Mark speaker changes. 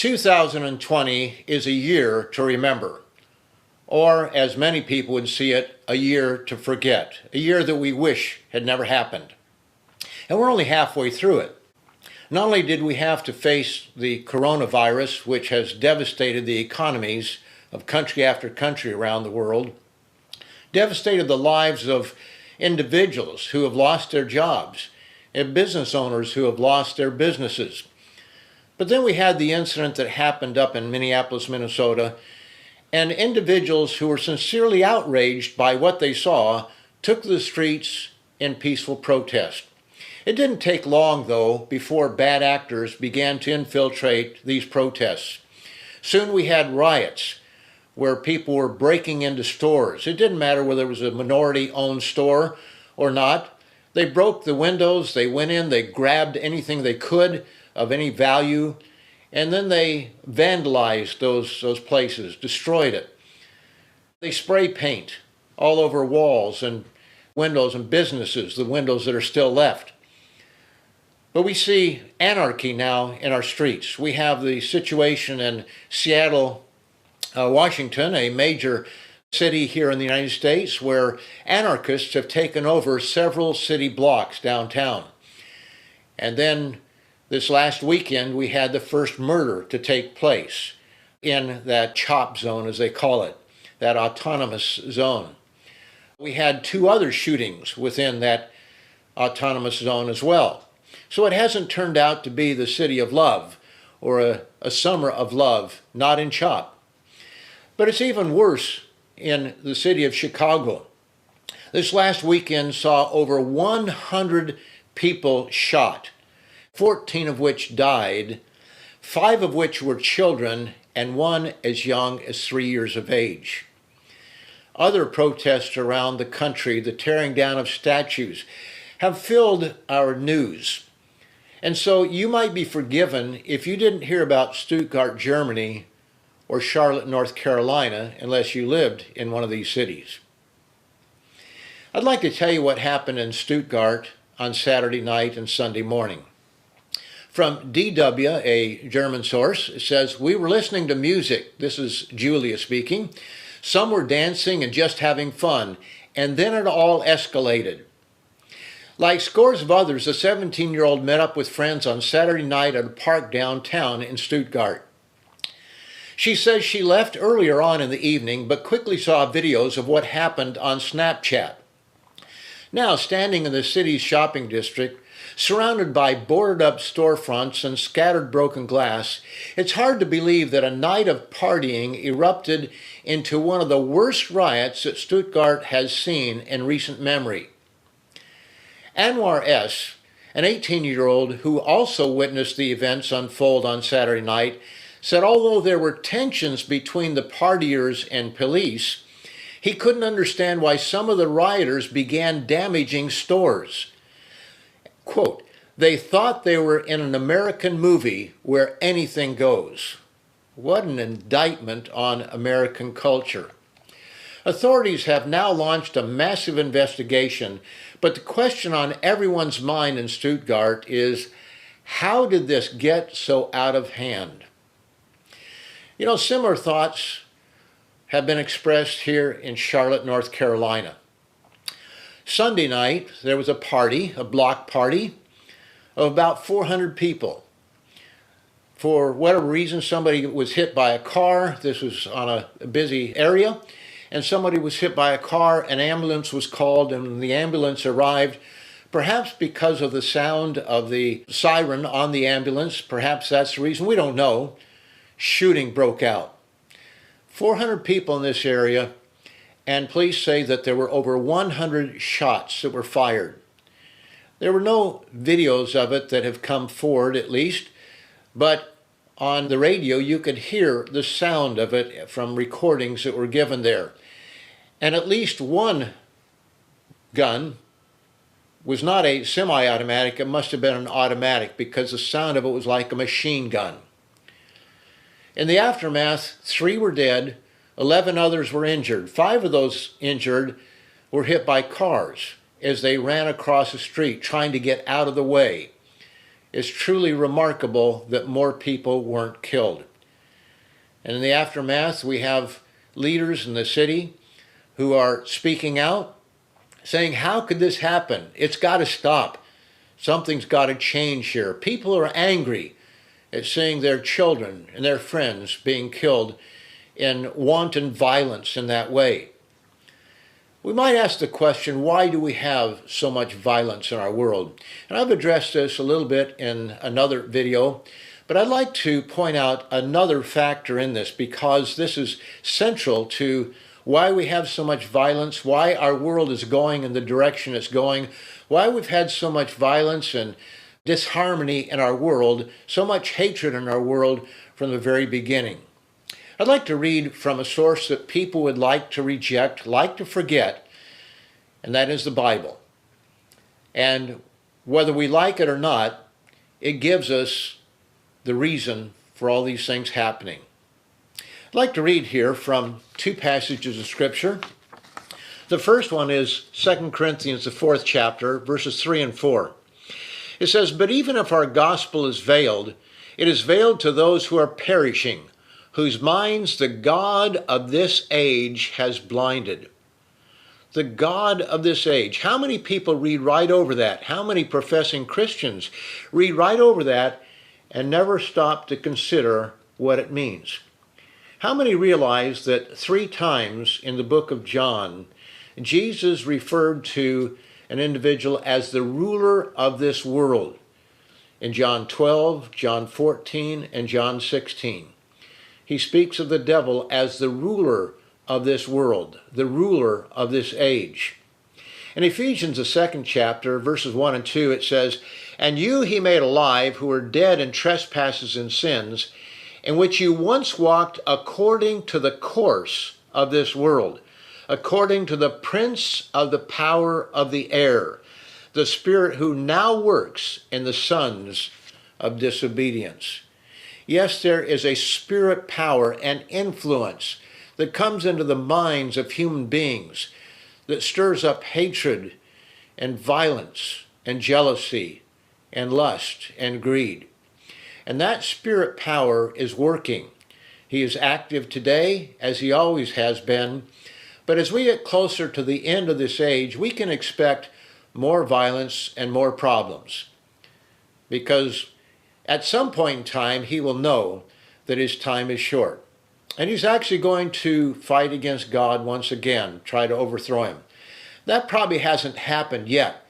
Speaker 1: 2020 is a year to remember, or as many people would see it, a year to forget, a year that we wish had never happened. And we're only halfway through it. Not only did we have to face the coronavirus, which has devastated the economies of country after country around the world, devastated the lives of individuals who have lost their jobs, and business owners who have lost their businesses. But then we had the incident that happened up in Minneapolis, Minnesota, and individuals who were sincerely outraged by what they saw took to the streets in peaceful protest. It didn't take long, though, before bad actors began to infiltrate these protests. Soon we had riots where people were breaking into stores. It didn't matter whether it was a minority-owned store or not. They broke the windows, they went in, they grabbed anything they could of any value, and then they vandalized those places, destroyed it. They spray paint all over walls and windows and businesses, the windows that are still left. But we see anarchy now in our streets. We have the situation in Seattle, Washington, a major city here in the United States, where anarchists have taken over several city blocks downtown. And then this last weekend, we had the first murder to take place in that CHOP zone, as they call it, that autonomous zone. We had 2 other shootings within that autonomous zone as well. So it hasn't turned out to be the city of love or a summer of love, not in CHOP. But it's even worse in the city of Chicago. This last weekend saw over 100 people shot, 14 of which died, 5 of which were children, and 1 as young as 3 years of age. Other protests around the country, the tearing down of statues, have filled our news. And so you might be forgiven if you didn't hear about Stuttgart, Germany, or Charlotte, North Carolina, unless you lived in one of these cities. I'd like to tell you what happened in Stuttgart on Saturday night and Sunday morning. From DW, a German source, it says, "We were listening to music." This is Julia speaking. "Some were dancing and just having fun, and then it all escalated." Like scores of others, a 17-year-old met up with friends on Saturday night at a park downtown in Stuttgart. She says she left earlier on in the evening, but quickly saw videos of what happened on Snapchat. Now, standing in the city's shopping district, surrounded by boarded-up storefronts and scattered broken glass, it's hard to believe that a night of partying erupted into one of the worst riots that Stuttgart has seen in recent memory. Anwar S., an 18-year-old who also witnessed the events unfold on Saturday night, said although there were tensions between the partiers and police, he couldn't understand why some of the rioters began damaging stores. Quote, "They thought they were in an American movie where anything goes." What an indictment on American culture. Authorities have now launched a massive investigation, but the question on everyone's mind in Stuttgart is, how did this get so out of hand? You know, similar thoughts have been expressed here in Charlotte, North Carolina. Sunday night, there was a party, a block party, of about 400 people. For whatever reason, somebody was hit by a car. This was on a busy area, and somebody was hit by a car. An ambulance was called, and when the ambulance arrived, perhaps because of the sound of the siren on the ambulance, perhaps that's the reason, we don't know, shooting broke out. 400 people in this area, and police say that there were over 100 shots that were fired. There were no videos of it that have come forward, at least, but on the radio you could hear the sound of it from recordings that were given there. And at least one gun was not a semi-automatic, it must have been an automatic because the sound of it was like a machine gun. In the aftermath, 3 were dead, 11 others were injured. 5 of those injured were hit by cars as they ran across the street trying to get out of the way. It's truly remarkable that more people weren't killed. And in the aftermath, we have leaders in the city who are speaking out, saying, how could this happen? It's got to stop. Something's got to change here. People are angry at seeing their children and their friends being killed in wanton violence in that way. We might ask the question, why do we have so much violence in our world? And I've addressed this a little bit in another video, but I'd like to point out another factor in this, because this is central to why we have so much violence, why our world is going in the direction it's going, why we've had so much violence and disharmony in our world, so much hatred in our world from the very beginning. I'd like to read from a source that people would like to reject, like to forget, and that is the Bible. And whether we like it or not, it gives us the reason for all these things happening. I'd like to read here from two passages of Scripture. The first one is 2 Corinthians, the 4th chapter, verses 3 and 4. It says, "But even if our gospel is veiled, it is veiled to those who are perishing, whose minds the God of this age has blinded." The God of this age. How many people read right over that? How many professing Christians read right over that and never stop to consider what it means? How many realize that 3 times in the book of John, Jesus referred to an individual as the ruler of this world? In John 12, John 14, and John 16. He speaks of the devil as the ruler of this world, the ruler of this age. In Ephesians, the 2nd chapter, verses 1 and 2, it says, "And you he made alive, who were dead in trespasses and sins, in which you once walked according to the course of this world, according to the prince of the power of the air, the spirit who now works in the sons of disobedience." Yes, there is a spirit power and influence that comes into the minds of human beings that stirs up hatred and violence and jealousy and lust and greed. And that spirit power is working. He is active today, as he always has been. But as we get closer to the end of this age, we can expect more violence and more problems. Because at some point in time, he will know that his time is short. And he's actually going to fight against God once again, try to overthrow him. That probably hasn't happened yet.